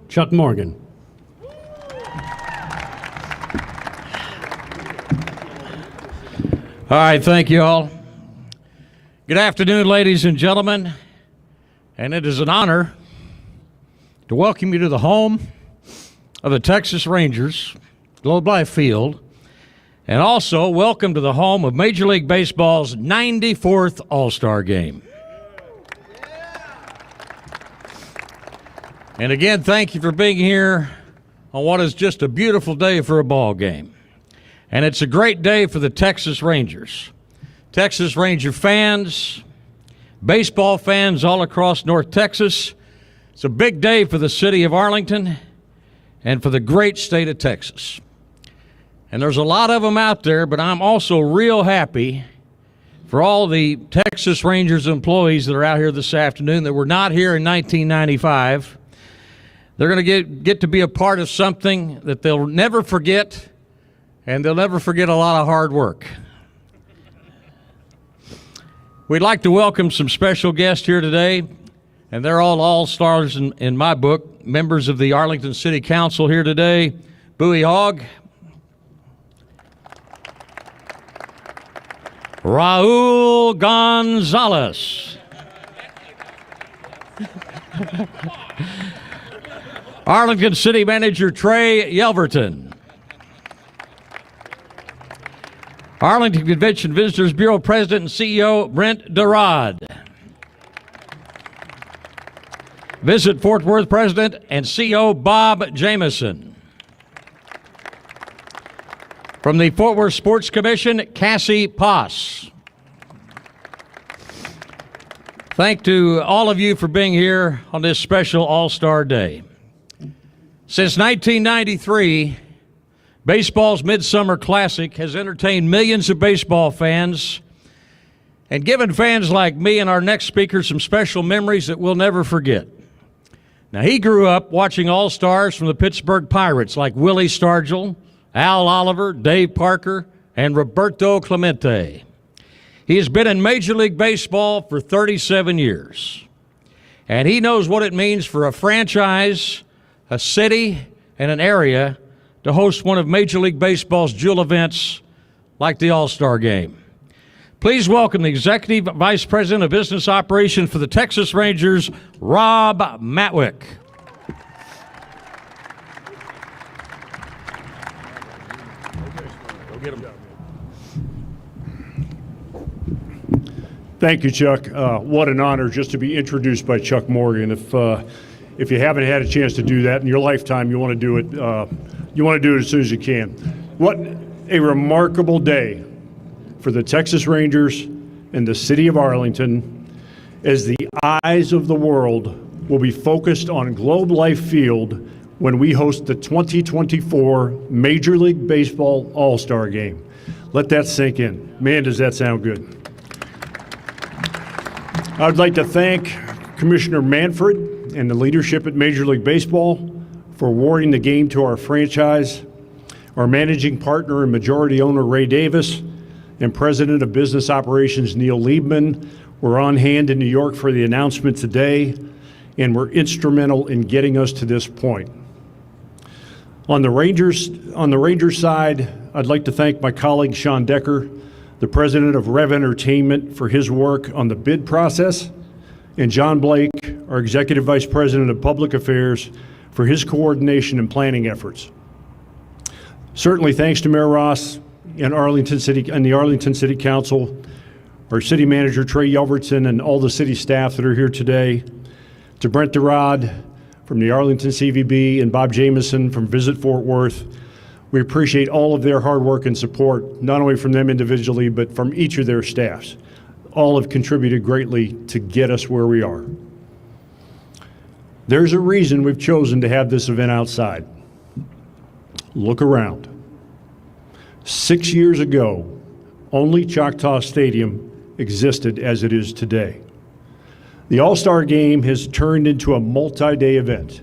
Chuck Morgan. All right, thank you all. Good afternoon, ladies and gentlemen, and it is an honor to welcome you to the home of the Texas Rangers, Globe Life Field, and also welcome to the home of Major League Baseball's 94th All-Star Game. And again, thank you for being here on what is just a beautiful day for a ball game. And it's a great day for the Texas Rangers. Texas Ranger fans, baseball fans all across North Texas. It's a big day for the city of Arlington and for the great state of Texas. And there's a lot of them out there, but I'm also real happy for all the Texas Rangers employees that are out here this afternoon that were not here in 1995. They're going to get to be a part of something that they'll never forget, and they'll never forget a lot of hard work. We'd like to welcome some special guests here today, and they're all-stars in my book, members of the Arlington City Council here today. Bowie Hogg, Raul Gonzalez, Arlington City Manager Trey Yelverton, Arlington Convention Visitors Bureau President and CEO Brent Durad, Visit Fort Worth President and CEO Bob Jameson, from the Fort Worth Sports Commission, Cassie Poss. Thank to all of you for being here on this special All-Star Day. Since 1993, baseball's Midsummer Classic has entertained millions of baseball fans and given fans like me and our next speaker some special memories that we'll never forget. Now, he grew up watching All-Stars from the Pittsburgh Pirates like Willie Stargell, Al Oliver, Dave Parker, and Roberto Clemente. He has been in Major League Baseball for 37 years, and he knows what it means for a franchise, a city, and an area to host one of Major League Baseball's jewel events like the All-Star Game. Please welcome the Executive Vice President of Business Operations for the Texas Rangers, Rob Matwick. Thank you, Chuck. What an honor just to be introduced by Chuck Morgan. If you haven't had a chance to do that in your lifetime, you want to do it. You want to do it as soon as you can. What a remarkable day for the Texas Rangers and the city of Arlington, as the eyes of the world will be focused on Globe Life Field when we host the 2024 Major League Baseball All-Star Game. Let that sink in. Man, does that sound good. I would like to thank Commissioner Manfred and the leadership at Major League Baseball for awarding the game to our franchise, our managing partner and majority owner Ray Davis, and President of Business Operations Neil Liebman were on hand in New York for the announcement today and were instrumental in getting us to this point. On the Rangers side, I'd like to thank my colleague Sean Decker, the president of Rev Entertainment, for his work on the bid process, and John Blake, our executive vice president of public affairs, for his coordination and planning efforts. Certainly thanks to Mayor Ross and the Arlington City Council, our city manager Trey Yelverton, and all the city staff that are here today, to Brent Durad from the Arlington CVB and Bob Jameson from Visit Fort Worth. We appreciate all of their hard work and support, not only from them individually, but from each of their staffs. All have contributed greatly to get us where we are. There's a reason we've chosen to have this event outside. Look around. 6 years ago, only Choctaw Stadium existed as it is today. The All-Star Game has turned into a multi-day event.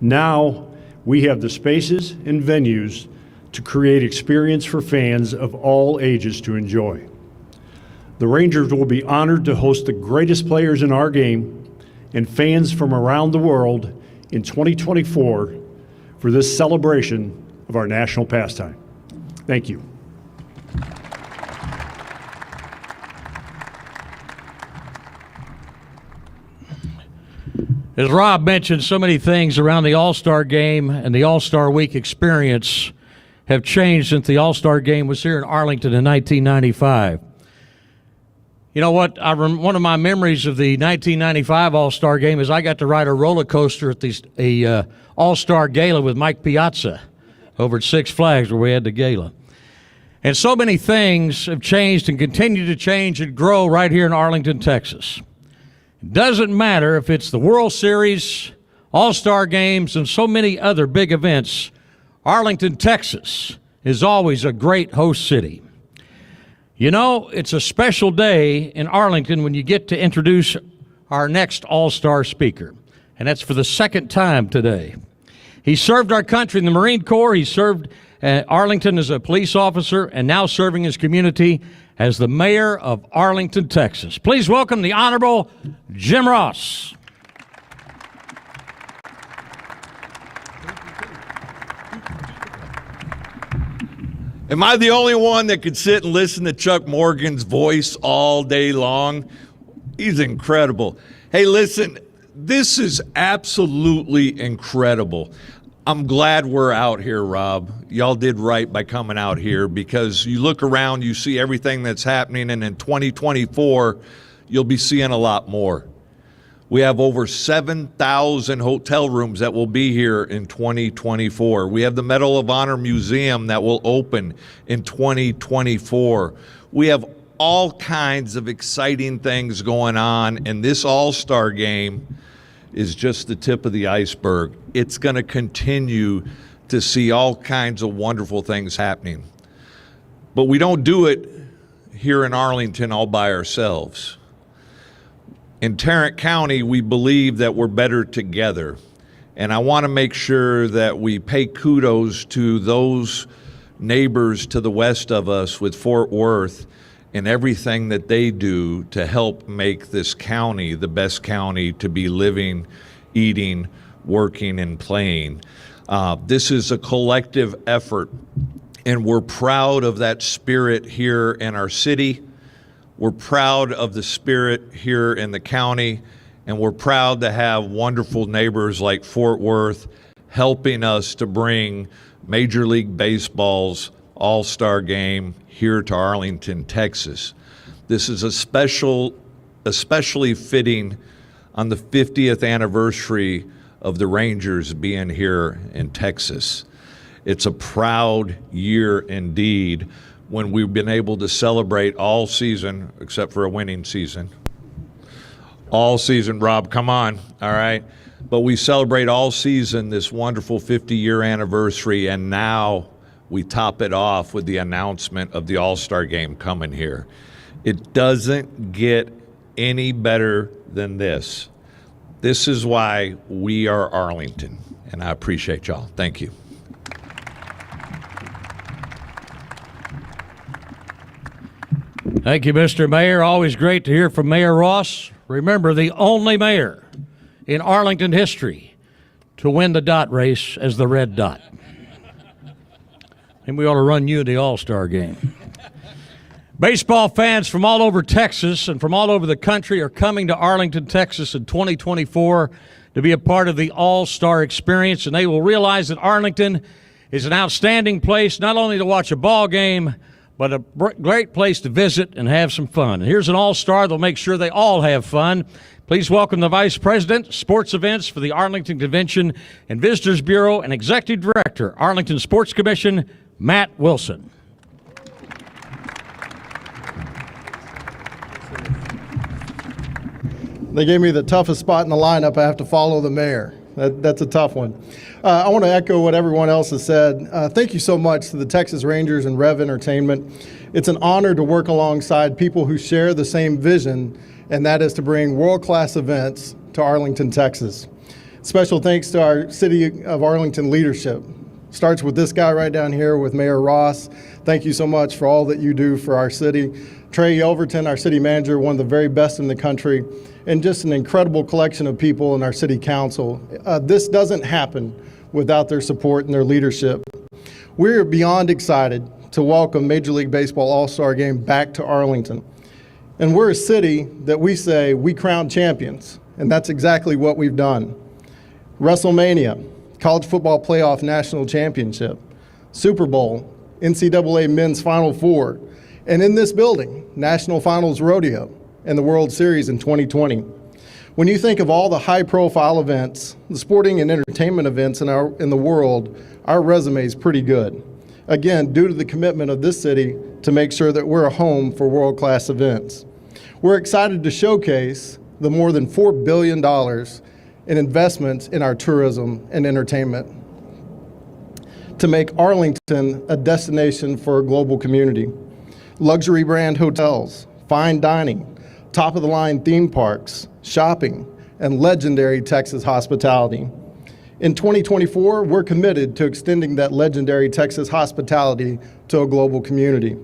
Now we have the spaces and venues to create experience for fans of all ages to enjoy. The Rangers will be honored to host the greatest players in our game and fans from around the world in 2024 for this celebration of our national pastime. Thank you. As Rob mentioned, so many things around the All-Star Game and the All-Star Week experience have changed since the All-Star Game was here in Arlington in 1995. You know what? One of my memories of the 1995 All-Star Game is I got to ride a roller coaster at the All-Star Gala with Mike Piazza over at Six Flags where we had the gala. And so many things have changed and continue to change and grow right here in Arlington, Texas. It doesn't matter if it's the World Series, All-Star Games, and so many other big events. Arlington, Texas is always a great host city. You know, it's a special day in Arlington when you get to introduce our next All-Star speaker, and that's for the second time today. He served our country in the Marine Corps. He served Arlington as a police officer and now serving his community as the mayor of Arlington, Texas. Please welcome the Honorable Jim Ross. Am I the only one that could sit and listen to Chuck Morgan's voice all day long? He's incredible. Hey, listen, this is absolutely incredible. I'm glad we're out here, Rob. Y'all did right by coming out here because you look around, you see everything that's happening, and in 2024, you'll be seeing a lot more. We have over 7,000 hotel rooms that will be here in 2024. We have the Medal of Honor Museum that will open in 2024. We have all kinds of exciting things going on, and this All-Star Game is just the tip of the iceberg. It's going to continue to see all kinds of wonderful things happening. But we don't do it here in Arlington all by ourselves. In Tarrant County, we believe that we're better together. And I want to make sure that we pay kudos to those neighbors to the west of us with Fort Worth and everything that they do to help make this county the best county to be living, eating, working, and playing. This is a collective effort, and we're proud of that spirit here in our city. We're proud of the spirit here in the county, and we're proud to have wonderful neighbors like Fort Worth helping us to bring Major League Baseball's All-Star Game here to Arlington, Texas. This is especially fitting on the 50th anniversary of the Rangers being here in Texas. It's a proud year indeed when we've been able to celebrate all season, except for a winning season. All season, Rob, come on, all right? But we celebrate all season this wonderful 50-year anniversary, and now we top it off with the announcement of the All-Star Game coming here. It doesn't get any better than this. This is why we are Arlington, and I appreciate y'all. Thank you. Thank you, Mr. Mayor. Always great to hear from Mayor Ross. Remember, the only mayor in Arlington history to win the dot race as the red dot. And we ought to run you the All-Star Game. Baseball fans from all over Texas and from all over the country are coming to Arlington, Texas in 2024 to be a part of the All-Star experience, and they will realize that Arlington is an outstanding place not only to watch a ball game, but a great place to visit and have some fun. And here's an all-star that'll make sure they all have fun. Please welcome the Vice President, Sports Events for the Arlington Convention and Visitors Bureau and Executive Director, Arlington Sports Commission, Matt Wilson. They gave me the toughest spot in the lineup. I have to follow the mayor. That's a tough one. I want to echo what everyone else has said. Thank you so much to the Texas Rangers and Rev Entertainment. It's an honor to work alongside people who share the same vision, and that is to bring world-class events to Arlington, Texas. Special thanks to our City of Arlington leadership. Starts with this guy right down here with Mayor Ross. Thank you so much for all that you do for our city. Trey Yelverton, our city manager, one of the very best in the country. and just an incredible collection of people in our city council. This doesn't happen without their support and their leadership. We're beyond excited to welcome Major League Baseball All-Star Game back to Arlington. And we're a city that we say we crown champions, and that's exactly what we've done. WrestleMania, College Football Playoff National Championship, Super Bowl, NCAA Men's Final Four, and in this building, National Finals Rodeo and the World Series in 2020. When you think of all the high-profile events, the sporting and entertainment events in the world, our resume is pretty good. Again, due to the commitment of this city to make sure that we're a home for world-class events. We're excited to showcase the more than $4 billion in investments in our tourism and entertainment to make Arlington a destination for a global community. Luxury brand hotels, fine dining, top-of-the-line theme parks, shopping, and legendary Texas hospitality. In 2024, we're committed to extending that legendary Texas hospitality to a global community.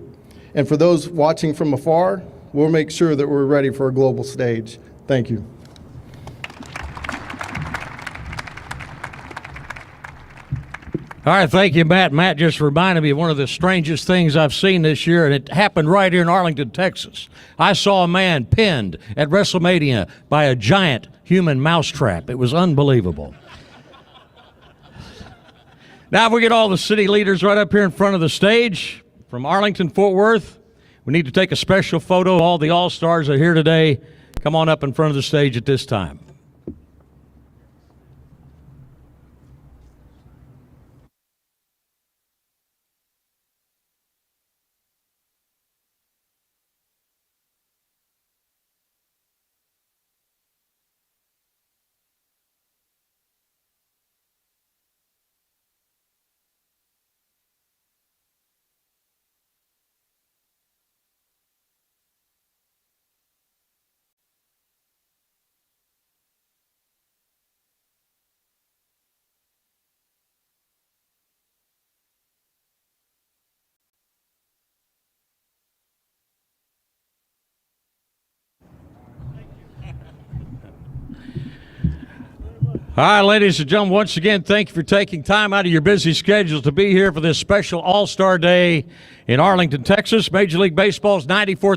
And for those watching from afar, we'll make sure that we're ready for a global stage. Thank you. All right, thank you, Matt. Matt just reminded me of one of the strangest things I've seen this year, and it happened right here in Arlington, Texas. I saw a man pinned at WrestleMania by a giant human mousetrap. It was unbelievable. Now, if we get all the city leaders right up here in front of the stage from Arlington, Fort Worth, we need to take a special photo of all the All-Stars that are here today. Come on up in front of the stage at this time. All right, ladies and gentlemen, once again, thank you for taking time out of your busy schedules to be here for this special All-Star Day in Arlington, Texas. Major League Baseball's 94th